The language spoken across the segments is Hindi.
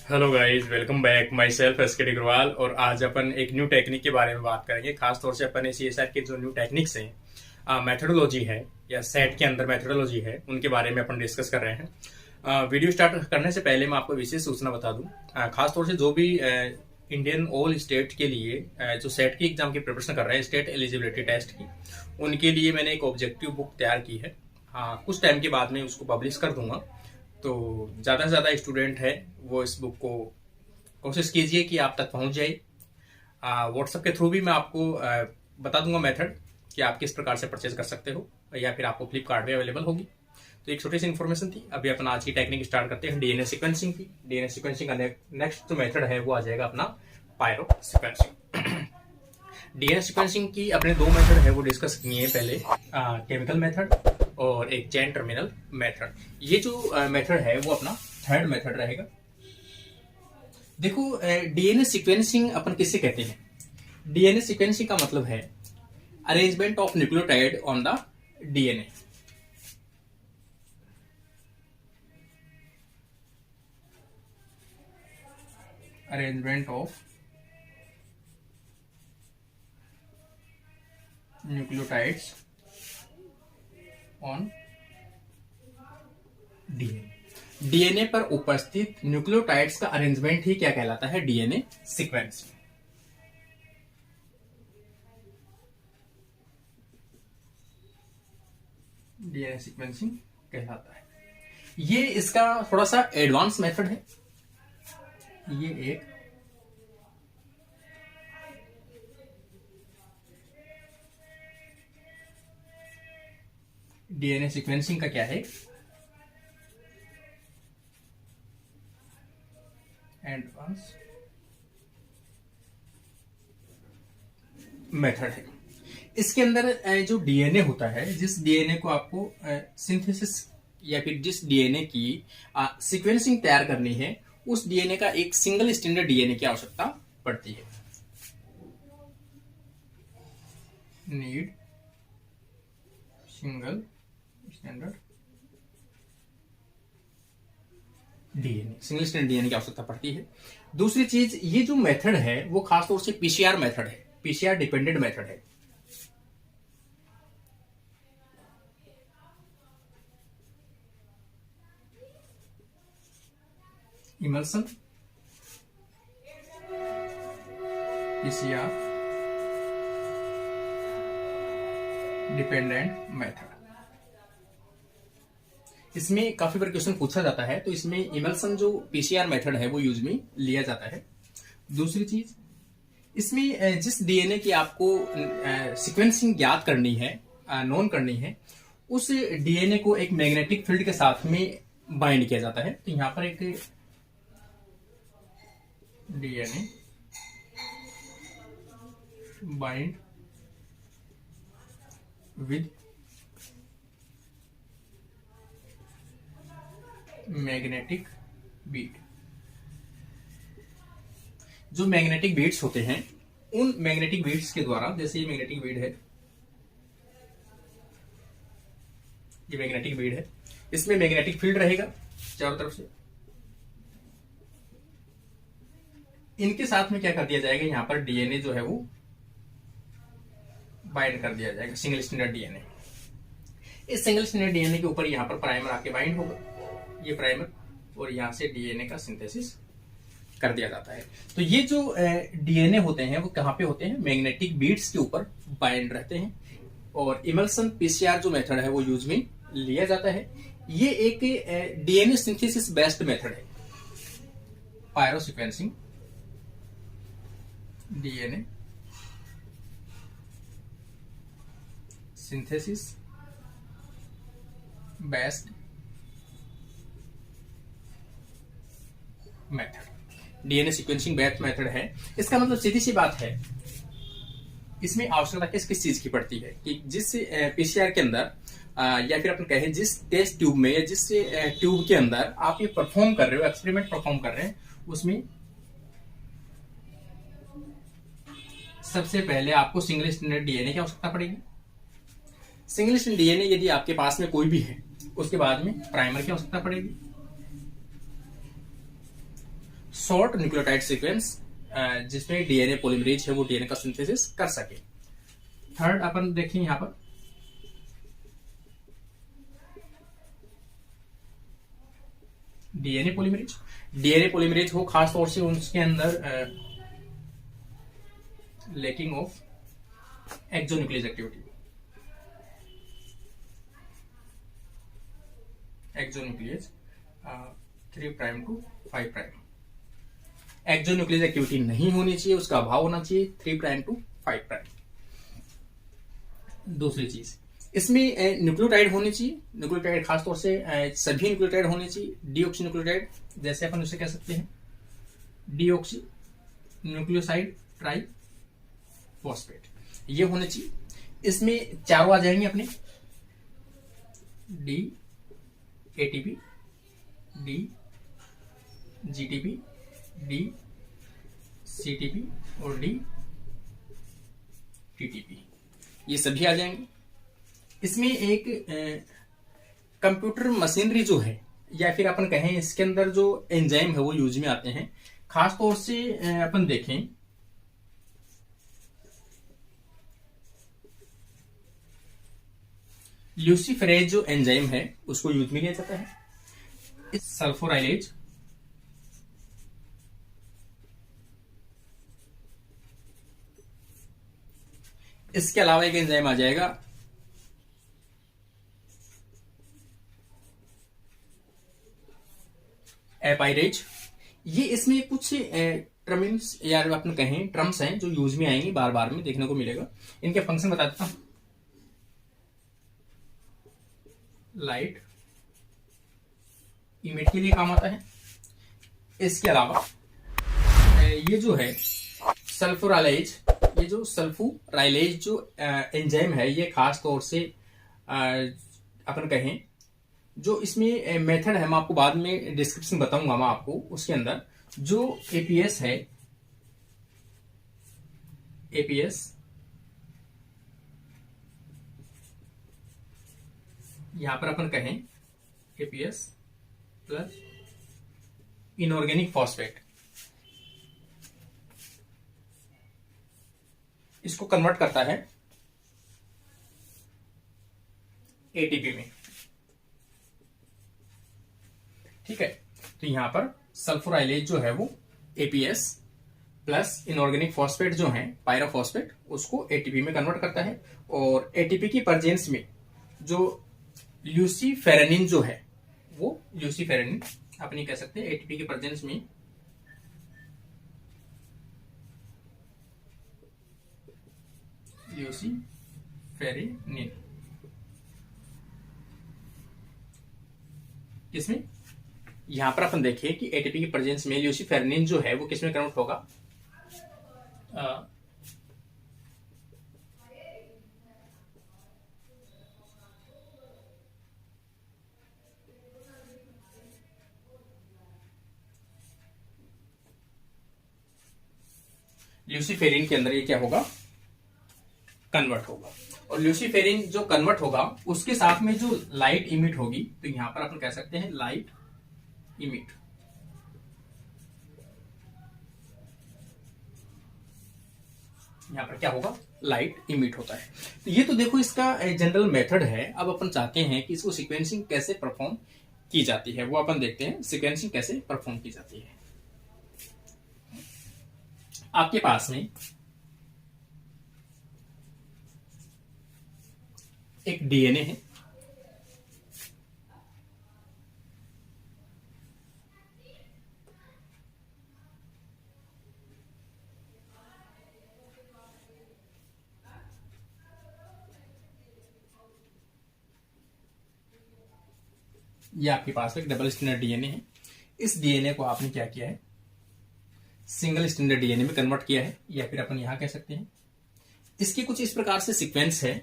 Hello guys, welcome back. Myself SK Agrawal. और आज अपन एक न्यू टेक्निक के बारे में बात करेंगे। खास तौर से अपन सीएसआर के जो न्यू टेक्निक्स हैं, मेथोडोलॉजी है या सेट के अंदर मेथोडोलॉजी है, उनके बारे में अपन डिस्कस कर रहे हैं। वीडियो स्टार्ट करने से पहले मैं आपको विशेष सूचना बता दूं। खास तौर से जो भी इंडियन ऑल स्टेट के लिए जो सेट की एग्जाम की प्रिपरेशन कर रहे हैं, स्टेट एलिजिबिलिटी टेस्ट की, उनके लिए मैंने एक ऑब्जेक्टिव बुक तैयार की है। कुछ टाइम के बाद में उसको पब्लिश कर दूंगा। तो ज़्यादा से ज़्यादा स्टूडेंट है वो इस बुक को कोशिश कीजिए कि आप तक पहुंच जाए। व्हाट्सएप के थ्रू भी मैं आपको बता दूंगा मेथड कि आप किस प्रकार से परचेज कर सकते हो, या फिर आपको फ्लिपकार्ट में अवेलेबल होगी। तो एक छोटी सी इन्फॉर्मेशन थी। अभी अपन आज की टेक्निक स्टार्ट करते हैं डीएनए सीक्वेंसिंग की। डीएनए सीक्वेंसिंग का नेक्स्ट जो मेथड है वो आ जाएगा अपना पायरो सीक्वेंसिंग। डीएनए सीक्वेंसिंग की अपने दो मेथड है वो डिस्कस किए हैं पहले, केमिकल मेथड और एक चेन टर्मिनल मेथड। ये जो मेथड है वो अपना थर्ड मेथड रहेगा। देखो, डीएनए सीक्वेंसिंग अपन किससे कहते हैं? डीएनए सीक्वेंसिंग का मतलब है arrangement of nucleotide on the DNA. Arrangement of nucleotides on DNA. DNA पर उपस्थित न्यूक्लियोटाइड्स का अरेंजमेंट ही क्या कहलाता है? DNA sequencing. डीएनए सीक्वेंसिंग कहलाता है। ये इसका थोड़ा सा एडवांस मेथड है। ये एक डीएनए सीक्वेंसिंग का क्या है? एडवांस मेथड है। इसके अंदर जो डीएनए होता है, जिस डीएनए को आपको सिंथेसिस या फिर जिस डीएनए की सीक्वेंसिंग तैयार करनी है, उस डीएनए का एक सिंगल स्टैंडर्ड डीएनए की आवश्यकता पड़ती है। Need single standard DNA, single standard DNA की आवश्यकता पड़ती है। दूसरी चीज, ये जो मेथड है वो खासतौर से पीसीआर मेथड है, पीसीआर डिपेंडेंट मेथड है। Emulsion PCR dependent method. इसमें काफी बार क्वेश्चन पूछा जाता है, तो इसमें इमल्सन जो पीसीआर मेथड है वो यूज में लिया जाता है। दूसरी चीज, इसमें जिस डीएनए की आपको सीक्वेंसिंग ज्ञात करनी है, नोन करनी है, उस डीएनए को एक मैग्नेटिक फील्ड के साथ में बाइंड किया जाता है। तो यहां पर एक DNA bind with magnetic bead. जो मैग्नेटिक बीट्स होते हैं, उन मैग्नेटिक बीट्स के द्वारा, जैसे ये मैग्नेटिक बीट है, ये मैग्नेटिक बीट है, इसमें मैग्नेटिक फील्ड रहेगा चारों तरफ से। इनके साथ में क्या कर दिया जाएगा, यहां पर डीएनए जो है वो बाइंड कर दिया जाएगा, सिंगल स्टैंडर्ड डीएनए। इस सिंगल स्टैंडर्ड डीएनए के ऊपर यहां पर प्राइमर आके बाइंड होगा, ये प्राइमर, और यहां से डीएनए का सिंथेसिस कर दिया जाता है। तो ये जो डीएनए होते हैं वो कहां पे होते हैं? मैग्नेटिक बीट्स के ऊपर बाइंड रहते हैं। और इमल्सन पीसीआर जो मेथड है वो यूज में लिया जाता है। ये एक डीएनए सिंथेसिस बेस्ड मेथड है। Pyrosequencing DNA synthesis based method, DNA sequencing based method है। इसका मतलब सीधी सी बात है, इसमें आवश्यकता किस किस चीज की पड़ती है कि जिस पीसीआर के अंदर या फिर अपन कहें जिस टेस्ट ट्यूब में या जिस ट्यूब के अंदर आप ये परफॉर्म कर रहे हो, एक्सपेरिमेंट परफॉर्म कर रहे हैं, उसमें सबसे पहले आपको सिंगल स्टैंडर्ड डीएनए की आवश्यकता पड़ेगी। सिंगल स्टैंडर्ड डीएनए यदि आपके पास में कोई भी है, उसके बाद में प्राइमर की आवश्यकता पड़ेगी। शॉर्ट न्यूक्लियोटाइड सीक्वेंस जिसमें डीएनए पॉलीमरेज है वो डीएनए का सिंथेसिस कर सके। थर्ड अपन देखें यहां पर डीएनए पॉलीमरेज हो खासतौर से उसके अंदर lacking of exonuclease activity, exonuclease 3 prime to 5 prime, exonuclease activity नहीं होनी चाहिए, उसका अभाव होना चाहिए 3 प्राइम टू 5 प्राइम। दूसरी चीज इसमें न्यूक्लियोटाइड होनी चाहिए, न्यूक्लियोटाइड खासतौर से सभी न्यूक्लियोटाइड होने चाहिए, डीऑक्सी न्यूक्लियोटाइड, जैसे अपन उसे कह सकते हैं डीऑक्सी न्यूक्लियोसाइड ट्राई फॉस्फेट, ये होने चाहिए। इसमें चारों आ जाएंगे अपने D ATP, D GTP, D CTP और डी टीटीपी, ये सभी आ जाएंगे। इसमें एक कंप्यूटर मशीनरी जो है या फिर अपन कहें इसके अंदर जो एंजाइम है वो यूज में आते हैं। खासतौर से अपन देखें ल्यूसीफेरेज जो एंजाइम है उसको यूज में लिया जाता है। इस सल्फोराइलेज, इसके अलावा एक एंजाइम आ जाएगा एपाइरेज। ये इसमें कुछ टर्म्स या अपन कहें टर्म्स हैं जो यूज में आएंगी, बार बार में देखने को मिलेगा। इनके फंक्शन बता देता हूं। लाइट इमिट के लिए काम आता है। इसके अलावा ये जो है सल्फोराइलेज, ये जो सल्फोराइलेज जो एंजाइम है ये खास तौर से अपन कहें जो इसमें मेथड है, मैं आपको बाद में डिस्क्रिप्शन बताऊंगा मैं आपको। उसके अंदर जो एपीएस है, एपीएस यहां पर अपन कहें एपीएस प्लस इनऑर्गेनिक फॉस्फेट, इसको कन्वर्ट करता है एटीपी में। ठीक है, तो यहां पर सल्फोराइलेज जो है वो एपीएस प्लस इनऑर्गेनिक फॉस्फेट जो है पायरोफॉस्फेट, उसको एटीपी में कन्वर्ट करता है। और एटीपी की प्रेजेंस में जो ल्यूसीफेरेनिन जो है वो ल्यूसीफेरेनिन अपनी कह सकते हैं एटीपी के प्रेजेंस में ल्यूसीफेरेनिन किसमें, यहां पर अपन देखिए कि एटीपी की प्रेजेंस में ल्यूसीफेरेनिन जो है वो किसमें कन्वर्ट होगा, ल्यूसीफेरिन के अंदर ये क्या होगा, कन्वर्ट होगा। और ल्यूसीफेरिन जो कन्वर्ट होगा उसके साथ में जो लाइट इमिट होगी, तो यहां पर अपन कह सकते हैं लाइट इमिट। यहां पर क्या होगा, लाइट इमिट होता है। तो ये तो देखो इसका जनरल मेथड है। अब अपन चाहते हैं कि इसको सीक्वेंसिंग कैसे परफॉर्म की जाती है, वो अपन देखते हैं सीक्वेंसिंग कैसे परफॉर्म की जाती है। आपके पास में एक डीएनए है, ये आपके पास एक डबल स्टैंडर्ड डीएनए है। इस डीएनए को आपने क्या किया है, सिंगल स्टैंडर्ड डीएनए में कन्वर्ट किया है, या फिर अपन यहां कह सकते हैं इसके कुछ इस प्रकार से सीक्वेंस है।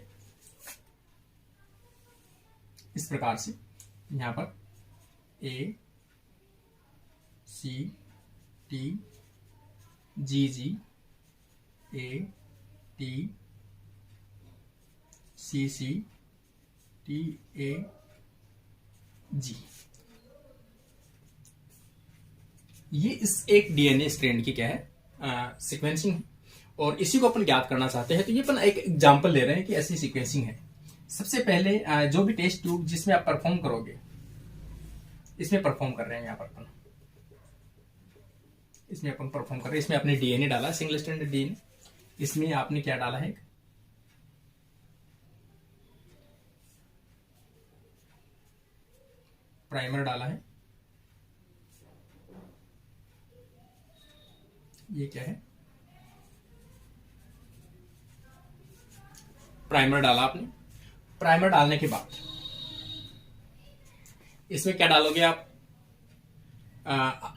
इस प्रकार से यहां पर A C T G G A T C C T A G, ये इस एक डीएनए स्ट्रैंड की क्या है, सीक्वेंसिंग है, और इसी को अपन ज्ञात करना चाहते हैं। तो ये अपन एक एग्जांपल ले रहे हैं कि ऐसी सीक्वेंसिंग है। सबसे पहले जो भी टेस्ट ट्यूब जिसमें आप परफॉर्म करोगे, इसमें परफॉर्म कर रहे हैं, यहाँ पर अपन इसमें अपन परफॉर्म कर रहे हैं। इसमें आपने डीएनए डाला, सिंगल स्ट्रैंडेड डीएनए। इसमें आपने क्या डाला है, प्राइमर डाला है। ये क्या है, प्राइमर डाला आपने। प्राइमर डालने के बाद इसमें क्या डालोगे आप,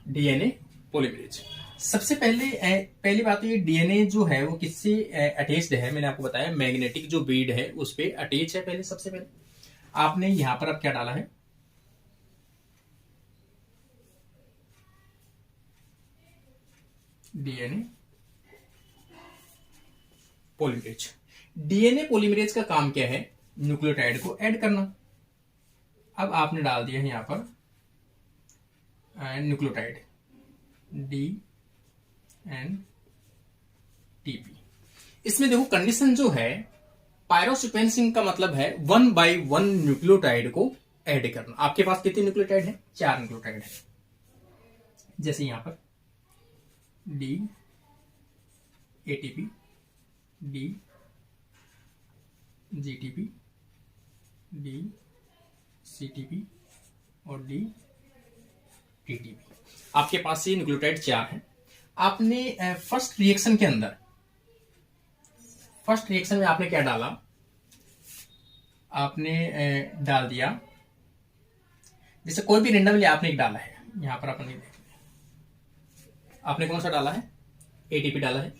डीएनए पॉलीमरेज। सबसे पहली बात तो ये डीएनए जो है वो किससे अटैच्ड है, मैंने आपको बताया मैग्नेटिक जो बीड है उस पे अटैच है। पहले सबसे पहले आपने यहां पर अब क्या डाला है, डीएनए पॉलीमरेज। डीएनए पॉलीमरेज का काम क्या है, न्यूक्लियोटाइड को ऐड करना। अब आपने डाल दिया है यहां पर न्यूक्लियोटाइड DNTP। इसमें देखो कंडीशन जो है, पायरोसीक्वेंसिंग का मतलब है 1 by 1 न्यूक्लियोटाइड को ऐड करना। आपके पास कितने न्यूक्लियोटाइड है, 4 न्यूक्लियोटाइड है। जैसे यहां पर D ATP, D GTP, D CTP और D TTP। आपके पास ये न्यूक्लियोटाइड 4 है। आपने फर्स्ट रिएक्शन के अंदर, फर्स्ट रिएक्शन में आपने क्या डाला, आपने डाल दिया, जैसे कोई भी रेंडमली आपने एक डाला है। यहां पर अपन देख, आपने कौन सा डाला है, एटीपी डाला है।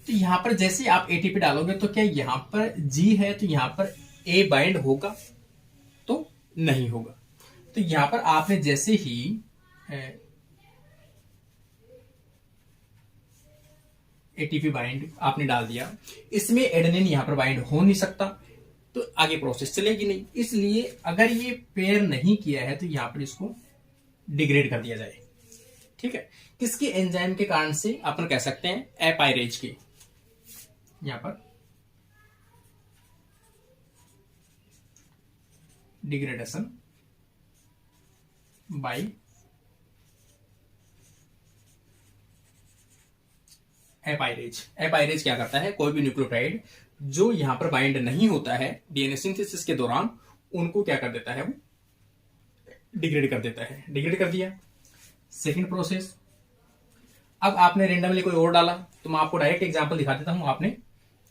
तो यहां पर जैसे आप एटीपी डालोगे तो क्या यहां पर जी है, तो यहां पर ए बाइंड होगा, तो नहीं होगा। तो यहां पर आपने जैसे ही एटीपी बाइंड आपने डाल दिया, इसमें एडेनिन यहां पर बाइंड हो नहीं सकता, तो आगे प्रोसेस चलेगी नहीं। इसलिए अगर ये पेयर नहीं किया है तो यहां पर इसको डिग्रेड कर दिया जाए। ठीक है, किसके एंजाइम के कारण से अपन कह सकते हैं, एपाइरेज के। यहां पर डिग्रेडेशन बाय एपाइरेज। एपाइरेज क्या करता है, कोई भी न्यूक्लियोटाइड जो यहां पर बाइंड नहीं होता है डीएनए सिंथेसिस के दौरान, उनको क्या कर देता है, वो डिग्रेड कर देता है। डिग्रेड कर दिया, सेकंड प्रोसेस। अब आपने रेंडमली कोई और डाला, तो मैं आपको डायरेक्ट एग्जांपल दिखा देता हूं।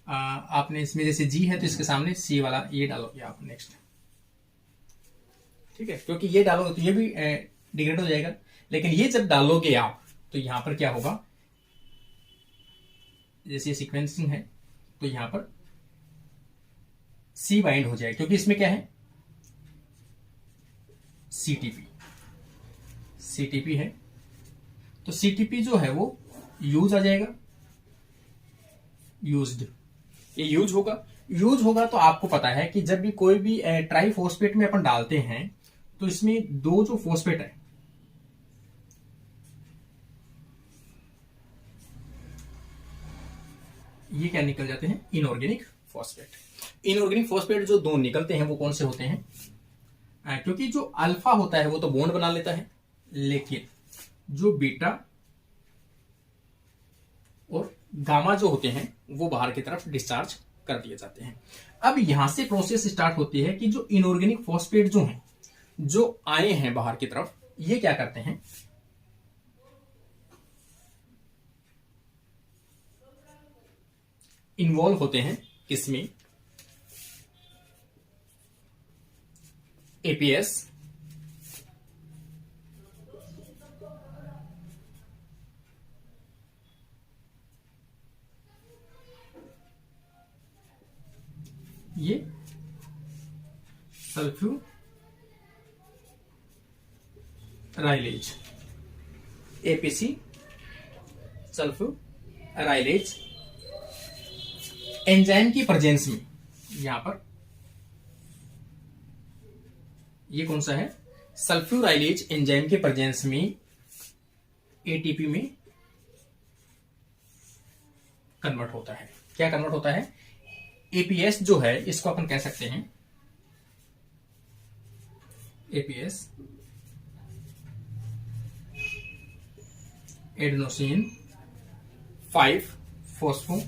आपने इसमें जैसे जी है तो इसके सामने सी वाला ये डालोगे आप नेक्स्ट। ठीक है, क्योंकि ये डालोगे तो ये भी डिग्रेड हो जाएगा। लेकिन ये जब डालोगे आप तो यहां पर क्या होगा, जैसे सीक्वेंसिंग है तो यहां पर सी बाइंड हो जाएगा, क्योंकि इसमें क्या है, सीटीपी है। तो सीटीपी जो है वो यूज आ जाएगा, यूज्ड। ये यूज होगा तो आपको पता है कि जब भी कोई भी ट्राइफॉस्फेट में अपन डालते हैं तो इसमें दो जो फॉस्फेट है, ये क्या निकल जाते हैं, इनऑर्गेनिक फॉस्फेट। इनऑर्गेनिक फॉस्फेट जो दो निकलते हैं वो कौन से होते हैं, क्योंकि जो अल्फा होता है वो तो बॉन्ड बना लेता है, लेकिन जो बीटा और गामा जो होते हैं वो बाहर की तरफ डिस्चार्ज कर दिए जाते हैं। अब यहां से प्रोसेस स्टार्ट होती है कि जो इनऑर्गेनिक फॉस्फेट जो हैं, जो आए हैं बाहर की तरफ, ये क्या करते हैं, इन्वॉल्व होते हैं किसमें, एपीएस, ये सल्फ्यूराइलेज, एपीसी सल्फ्यूराइलेज एंजाइम की प्रेजेंस में। यहां पर ये कौन सा है, सल्फ्यूराइलेज एंजाइम के प्रेजेंस में एटीपी में कन्वर्ट होता है। क्या कन्वर्ट होता है? एपीएस जो है इसको अपन कह सकते हैं एपीएस एडेनोसिन 5 फॉस्फो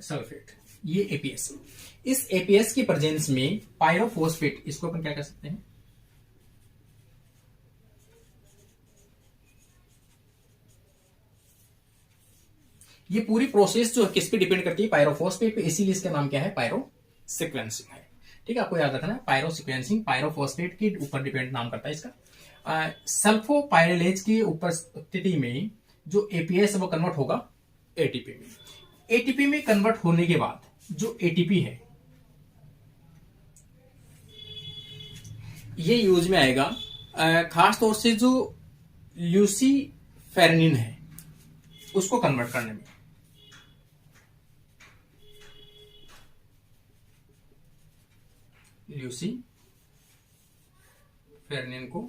सल्फेट, ये एपीएस। इस एपीएस की प्रेजेंस में पायरोफॉस्फेट, इसको अपन क्या कर सकते हैं? ये पूरी प्रोसेस जो है किस पे डिपेंड करती है? पायरोफॉस्फेट पे, इसीलिए इसका नाम क्या है? पायरो सीक्वेंसिंग है। ठीक है, आपको याद रखना है पायरो सीक्वेंसिंग पायरोफॉस्फेट के ऊपर डिपेंड नाम करता है इसका। सल्फोपाइरिलेज की उपस्थिति में जो एपीएस वो कन्वर्ट होगा एटीपी में। एटीपी में कन्वर्ट होने के बाद जो एटीपी है ये यूज में आएगा खास तौर से जो ल्यूसीफेरेनिन है उसको कन्वर्ट करने में। ल्यूसीफेरेनिन को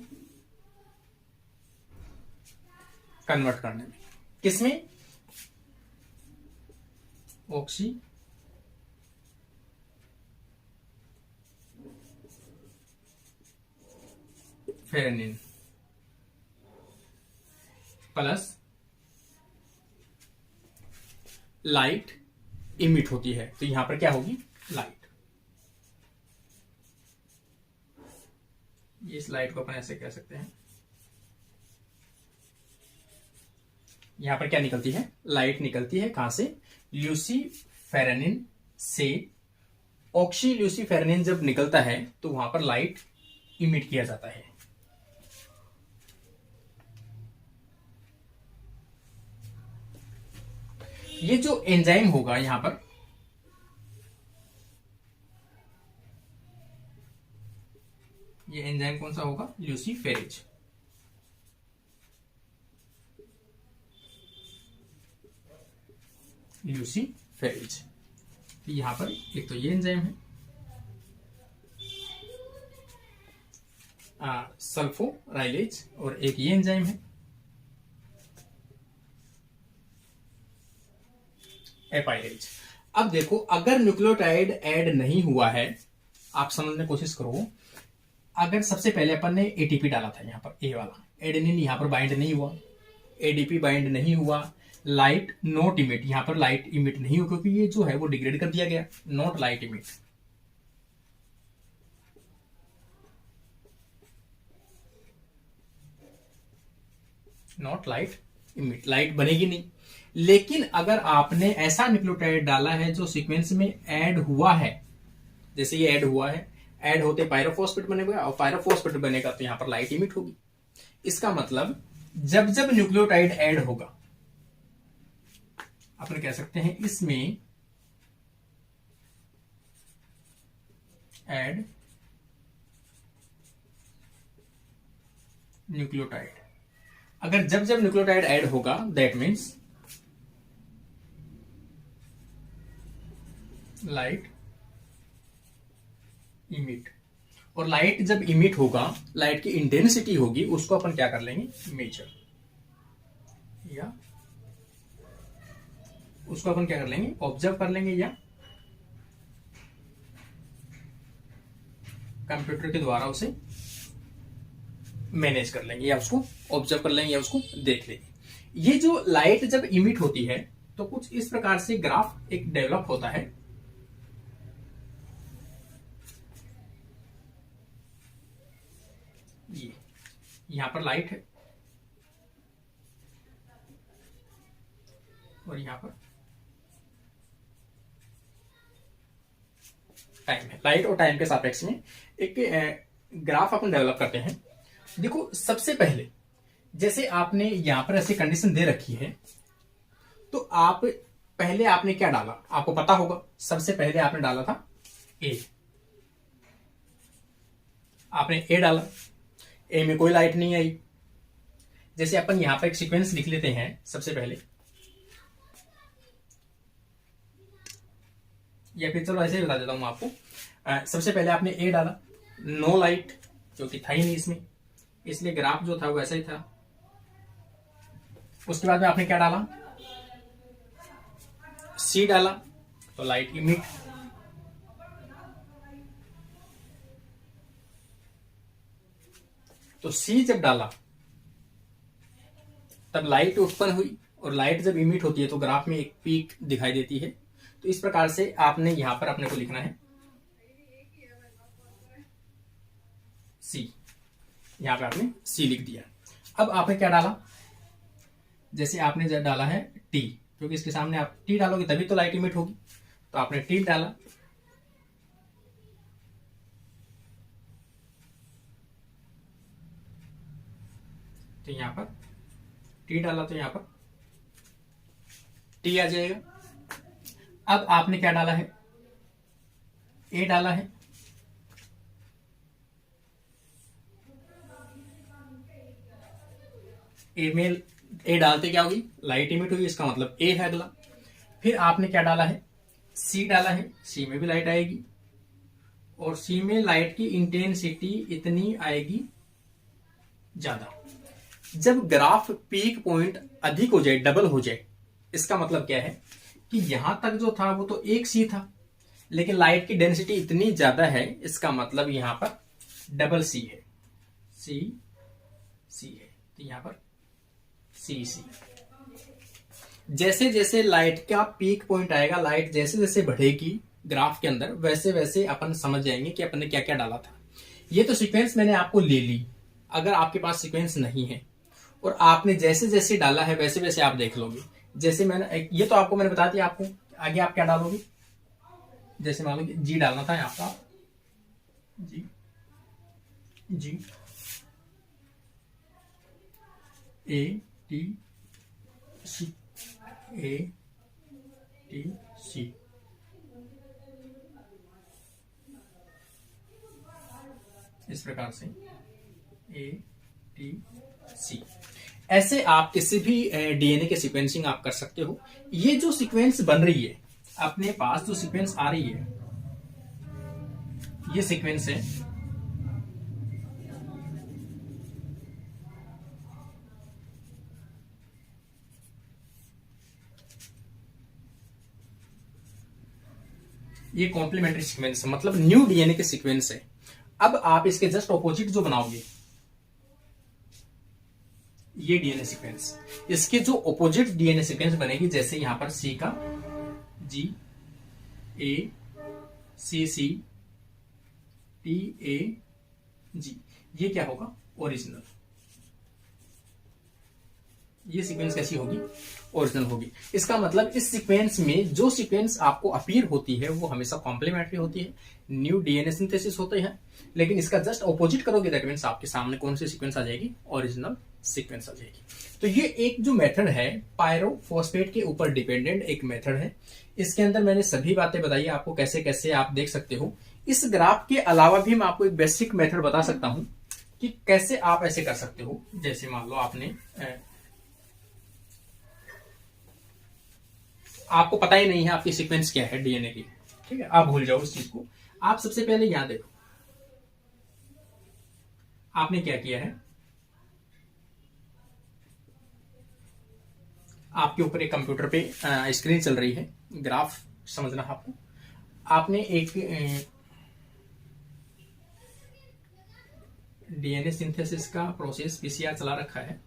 कन्वर्ट करने में, किसमें? ऑक्सी फेरेनिन प्लस लाइट इमिट होती है, तो यहां पर क्या होगी? लाइट। इस लाइट को अपन ऐसे कह सकते हैं, यहां पर क्या निकलती है? लाइट निकलती है। कहां से? ल्यूसीफेरेनिन से। ऑक्सी ल्यूसीफेरेनिन जब निकलता है तो वहां पर लाइट इमिट किया जाता है। ये जो एंजाइम होगा यहां पर, ये एंजाइम कौन सा होगा? ल्यूसीफेरेज। ल्यूसीफेरेज। यहां पर एक तो ये एंजाइम है सल्फोराइलेज, और एक ये एंजाइम है एपाइलेज। अब देखो, अगर न्यूक्लियोटाइड ऐड नहीं हुआ है, आप समझने की कोशिश करो। अगर सबसे पहले अपन ने एटीपी डाला था यहां पर, ए वाला एडेनिन यहां पर बाइंड नहीं हुआ, एडीपी बाइंड नहीं हुआ, लाइट नॉट इमिट, यहां पर लाइट इमिट नहीं हो क्योंकि ये जो है वो डिग्रेड कर दिया गया, not light emit. Not light emit, light बनेगी नहीं। लेकिन अगर आपने ऐसा न्यूक्लियोटाइड डाला है जो सीक्वेंस में ऐड हुआ है, जैसे ये ऐड हुआ है, ऐड होते पायरोफॉस्फेट बनेगा और पायरोफॉस्फेट बनेगा तो यहां पर लाइट इमिट होगी। इसका मतलब जब जब न्यूक्लियोटाइड ऐड होगा, अपन कह सकते हैं इसमें ऐड न्यूक्लियोटाइड, अगर जब जब न्यूक्लियोटाइड ऐड होगा दैट मीन्स लाइट इमिट। और लाइट जब इमिट होगा, लाइट की इंटेंसिटी होगी, उसको अपन क्या कर लेंगे? मेजर, या उसको अपन क्या कर लेंगे? ऑब्जर्व कर लेंगे, या कंप्यूटर के द्वारा उसे मैनेज कर लेंगे, या उसको ऑब्जर्व कर लेंगे, या उसको देख लेंगे। ये जो लाइट जब इमिट होती है तो कुछ इस प्रकार से ग्राफ एक डेवलप होता है। ये यहां पर लाइट है और यहां पर टाइम है। लाइट और टाइम के सापेक्ष में एक ग्राफ अपन डेवलप करते हैं। देखो, सबसे पहले जैसे आपने यहां पर ऐसी कंडीशन दे रखी है, तो आप पहले आपने क्या डाला आपको पता होगा। सबसे पहले आपने डाला था ए, आपने ए डाला, ए में कोई लाइट नहीं आई। जैसे अपन यहां पर एक सीक्वेंस लिख लेते हैं सबसे पहले, या फिर चलो ऐसे ही बता देता हूं आपको। सबसे पहले आपने ए डाला, नो लाइट, क्योंकि था ही नहीं इसमें, इसलिए ग्राफ जो था वो ऐसा ही था। उसके बाद में आपने क्या डाला, सी डाला, तो लाइट इमिट। तो सी जब डाला तब लाइट उत्पन्न हुई, और लाइट जब इमिट होती है तो ग्राफ में एक पीक दिखाई देती है। तो इस प्रकार से आपने यहां पर अपने को लिखना है सी, यहां पे आपने सी लिख दिया। अब आपने क्या डाला, जैसे आपने जब डाला है टी, क्योंकि इसके सामने आप टी डालोगे तभी तो लाइट इमिट होगी, तो आपने टी डाला। तो यहां पर टी डाला तो यहां पर टी आ जाएगा। अब आपने क्या डाला है, ए डाला है, ए में ए डालते क्या होगी, लाइट इमिट होगी, इसका मतलब ए है अगला। फिर आपने क्या डाला है, सी डाला है, सी में भी लाइट आएगी, और सी में लाइट की इंटेंसिटी इतनी आएगी ज्यादा। जब ग्राफ पीक पॉइंट अधिक हो जाए, डबल हो जाए, इसका मतलब क्या है कि यहां तक जो था वो तो एक सी था, लेकिन लाइट की डेंसिटी इतनी ज्यादा है, इसका मतलब यहां पर डबल सी है, सी सी है, तो यहां पर सी सी। जैसे जैसे लाइट का पीक पॉइंट आएगा, लाइट जैसे जैसे बढ़ेगी ग्राफ के अंदर, वैसे वैसे अपन समझ जाएंगे कि अपन ने क्या क्या डाला था। ये तो सीक्वेंस मैंने आपको ले ली। अगर आपके पास सीक्वेंस नहीं है और आपने जैसे जैसे डाला है वैसे वैसे आप देख लोगे। जैसे मैंने ये तो आपको मैंने बता दिया, आपको आगे आप क्या डालोगे। जैसे मान लो कि जी डालना था आपका, जी G A T C, A T सी, इस प्रकार से ए टी सी। ऐसे आप किसी भी डीएनए के सीक्वेंसिंग आप कर सकते हो। ये जो सीक्वेंस बन रही है, अपने पास जो सीक्वेंस आ रही है, ये सीक्वेंस है, ये कॉम्प्लीमेंट्री सीक्वेंस है, मतलब न्यू डीएनए के सीक्वेंस है। अब आप इसके जस्ट ऑपोजिट जो बनाओगे, ये डीएनए सीक्वेंस, इसके जो ऑपोजिट डीएनए सीक्वेंस बनेगी, जैसे यहां पर सी का जी, ए सी सी, टी ए जी, ये क्या होगा, ओरिजिनल। ये सीक्वेंस कैसी होगी, ओरिजिनल होगी। इसका मतलब इस सीक्वेंस में जो सीक्वेंस आपको अपीयर होती है वो हमेशा कॉम्प्लीमेंट्री होती है, न्यू डीएनए सिंथेसिस होते हैं। लेकिन इसका जस्ट ऑपोजिट करोगे, दैट मीन्स आपके सामने कौन सी सीक्वेंस आ जाएगी, ओरिजिनल सीक्वेंस आ जाएगी। तो ये एक जो मेथड है पायरोफॉस्फेट के ऊपर डिपेंडेंट एक मेथड है। इसके अंदर मैंने सभी बातें बताई आपको, कैसे कैसे आप देख सकते हो। इस ग्राफ के अलावा भी मैं आपको एक बेसिक मेथड बता सकता हूं कि कैसे आप ऐसे कर सकते हो। जैसे मान लो आपको पता ही नहीं है आपकी सीक्वेंस क्या है डीएनए की, ठीक है, आप भूल जाओ उस चीज को। आप सबसे पहले यहां देखो, आपने क्या किया है, आपके ऊपर एक कंप्यूटर पे स्क्रीन चल रही है, ग्राफ समझना आपको। आपने एक डीएनए सिंथेसिस का प्रोसेस पीसीआर चला रखा है।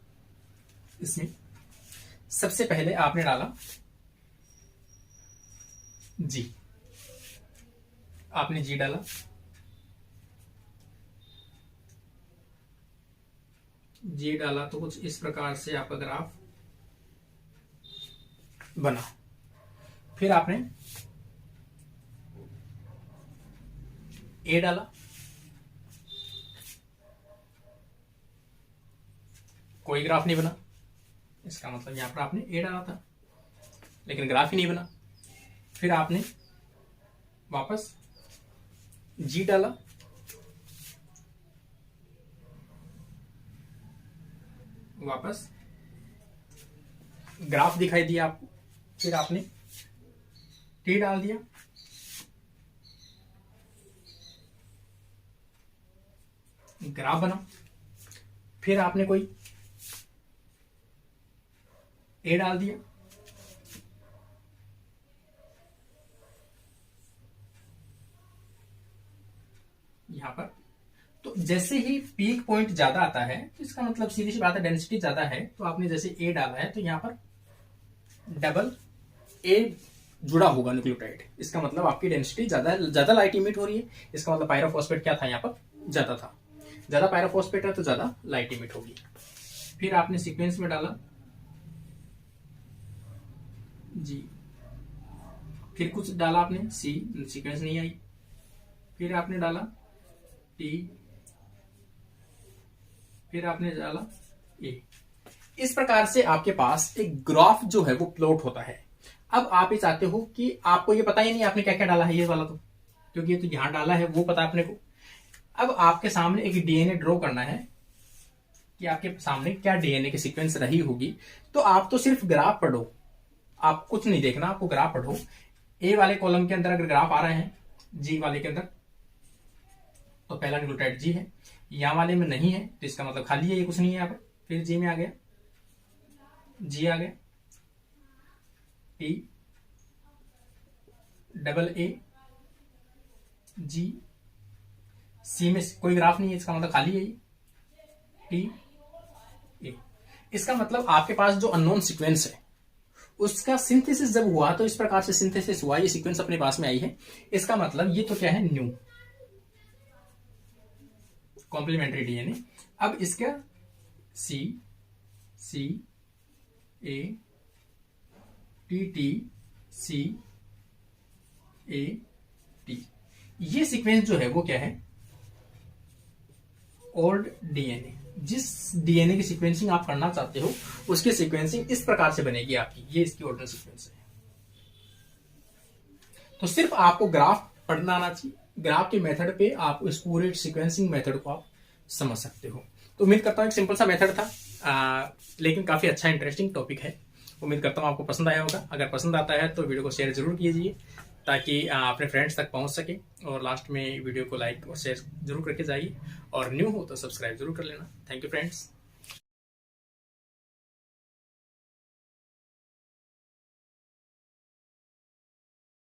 इसमें सबसे पहले आपने डाला जी, आपने जी डाला, जी डाला तो कुछ इस प्रकार से आपका ग्राफ बना। फिर आपने ए डाला, कोई ग्राफ नहीं बना, इसका मतलब यहां पर आपने ए डाला था लेकिन ग्राफ ही नहीं बना। फिर आपने वापस जी डाला, वापस ग्राफ दिखाई दिया आपको। फिर आपने टी डाल दिया, ग्राफ बना, फिर आपने कोई ए डाल दिया, यहां पर। तो जैसे ही पीक पॉइंट ज्यादा आता है तो इसका मतलब सीधी सी बात है डेंसिटी ज्यादा है, तो आपने जैसे ए डाला है तो यहां पर डबल ए जुड़ा होगा न्यूक्लियोटाइड, इसका मतलब आपकी डेंसिटी ज्यादा लाइट इमिट हो रही है। इसका मतलब पायरोफॉस्फेट क्या था, यहाँ पर ज्यादा था, ज्यादा पायरोफॉस्फेट है तो ज्यादा लाइट इमिट होगी। फिर आपने सीक्वेंस में डाला जी, फिर कुछ डाला आपने सी, सीक्वेंस नहीं आई, फिर आपने डाला टी, फिर आपने डाला ए। इस प्रकार से आपके पास एक ग्राफ जो है वो प्लॉट होता है। अब आप ये चाहते हो कि आपको ये पता ही नहीं आपने क्या क्या डाला है ये वाला, तो क्योंकि ये तो यहां डाला है वो पता अपने को। अब आपके सामने एक डीएनए ड्रॉ करना है कि आपके सामने क्या डीएनए की सीक्वेंस रही होगी। तो आप तो सिर्फ ग्राफ पढ़ो, आप कुछ नहीं देखना, आपको ग्राफ पढ़ो। ए वाले कॉलम के अंदर अगर ग्राफ आ रहे हैं, जी वाले के अंदर, तो पहला न्यूक्लियोटाइड जी है, यहां वाले में नहीं है तो इसका मतलब खाली है, ये कुछ नहीं है यहाँ पर। फिर जी में आ गया, जी आ गया, टी डबल ए जी, सी में कोई ग्राफ नहीं है, इसका मतलब खाली है ये, टी ए। इसका मतलब आपके पास जो अननोन सीक्वेंस है उसका सिंथेसिस जब हुआ तो इस प्रकार से सिंथेसिस हुआ, ये सीक्वेंस अपने पास में आई है। इसका मतलब ये तो क्या है, न्यू कॉम्प्लीमेंट्री डीएनए। अब इसका C, C A, T T, C A T, ये सीक्वेंस जो है वो क्या है, ओल्ड डीएनए। जिस डीएनए की सीक्वेंसिंग आप करना चाहते हो उसकी सीक्वेंसिंग इस प्रकार से बनेगी आपकी, ये इसकी ओरिजिनल सीक्वेंस है। तो सिर्फ आपको ग्राफ पढ़ना आना चाहिए, ग्राफ के मेथड पे आप इस पूरे सीक्वेंसिंग मेथड को आप समझ सकते हो। तो उम्मीद करता हूं एक सिंपल सा मेथड था, लेकिन काफी अच्छा इंटरेस्टिंग टॉपिक है। उम्मीद करता हूं आपको पसंद आया होगा। अगर पसंद आता है तो वीडियो को शेयर जरूर कीजिए ताकि अपने फ्रेंड्स तक पहुंच सके, और लास्ट में वीडियो को लाइक और शेयर जरूर करके जाइए, और न्यू हो तो सब्सक्राइब जरूर कर लेना। Thank you friends.